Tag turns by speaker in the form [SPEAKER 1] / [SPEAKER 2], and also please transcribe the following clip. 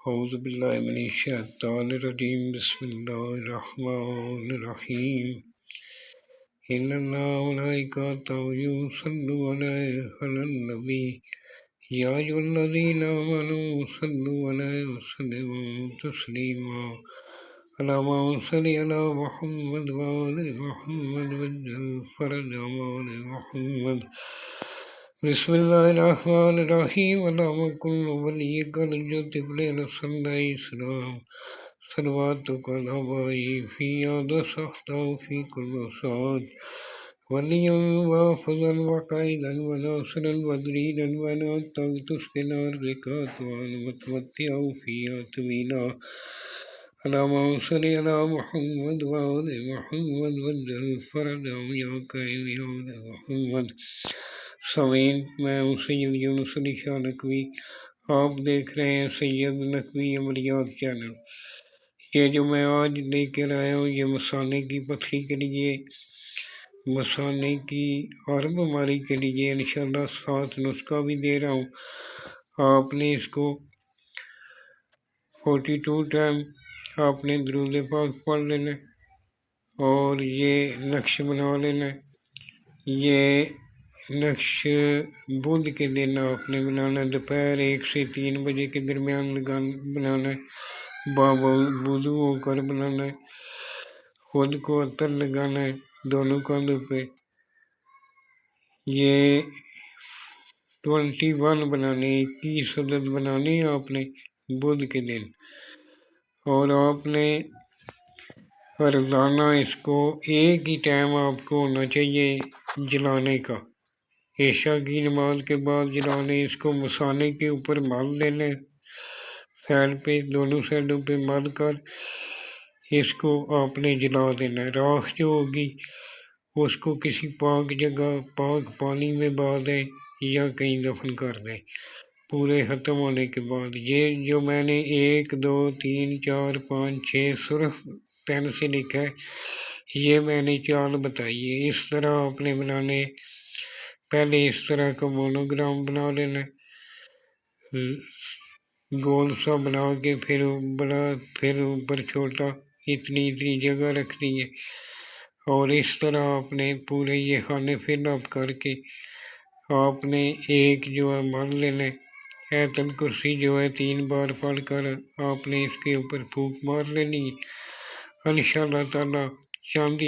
[SPEAKER 1] اعوذ باللہ من الشیطان الرجیم بسم اللہ الرحمن الرحیم ان اللہ ملائکتہ یصلون علی النبی یا ایھا الذین آمنوا صلوا علیہ وسلموا تسلیما اللہم صل علی محمد وآل محمد وعجل فرجهم آل محمد بسم اللہ الرحمن الرحیم اللہم کن ولیک الحجۃ ابن الحسن علیہ السلام صلواتک علی آبائہ فی عادۃ سخطہ فی کل ساعت ولیا وحافظا وقائدا وناصرا ودلیلا ولا تسقنا الرکات ومتمتعا فیہا طویلا اللہم صل علی محمد وآل محمد وعجل فرجهم یا کریم یا آل محمد۔ سامعین، میں ہوں سید یونس علی شاہ نقوی، آپ دیکھ رہے ہیں سید نقوی عملیات چینل۔ یہ جو میں آج لے کر آیا ہوں یہ مثانے کی پتھری کے لیے، مثانے کی ہر بیماری کے لیے انشاءاللہ ساتھ نسخہ بھی دے رہا ہوں۔ آپ نے اس کو 42 ٹائم آپ نے درود پاک پڑھ لینا اور یہ نقش بنا لینا۔ یہ نقش بدھ کے دن آپ نے بنانا، دوپہر 1 سے 3 بجے کے درمیان بنانا ہے، وضو ہو کر بنانا ہے، خود کو عطر لگانا ہے دونوں کاندھوں پہ۔ یہ 21 بنانے، 21 عدد بنانے ہیں آپ نے بدھ کے دن، اور آپ نے روزانہ اس کو ایک ہی ٹائم آپ کو ہونا چاہیے جلانے کا، عشاء کی نماز کے بعد جلانے۔ اس کو مثانے کے اوپر مل لینا ہے، سائڈ پہ دونوں سائڈوں پہ مل کر اس کو آپ نے جلا دینا ہے۔ راکھ جو ہوگی اس کو کسی پاک جگہ پاک پانی میں بہا دیں یا کہیں دفن کر دیں پورے ختم ہونے کے بعد۔ یہ جو میں نے 1 2 3 4 5 6 سرخ پین سے لکھا ہے، یہ میں نے چال بتائی ہے۔ اس طرح آپ نے بنانے، پہلے اس طرح کا مونوگرام بنا لینا، گول سا بنا کے پھر بڑا پھر اوپر چھوٹا، اتنی جگہ رکھنی ہے، اور اس طرح آپ نے پورے یہ خانے فل اپ کر کے آپ نے ایک جو ہے مل لینا ہے۔ آیت الکرسی جو ہے 3 بار پڑھ کر آپ نے اس کے اوپر پھونک مار لینی ہے۔ انشاءاللہ تعالی چاندی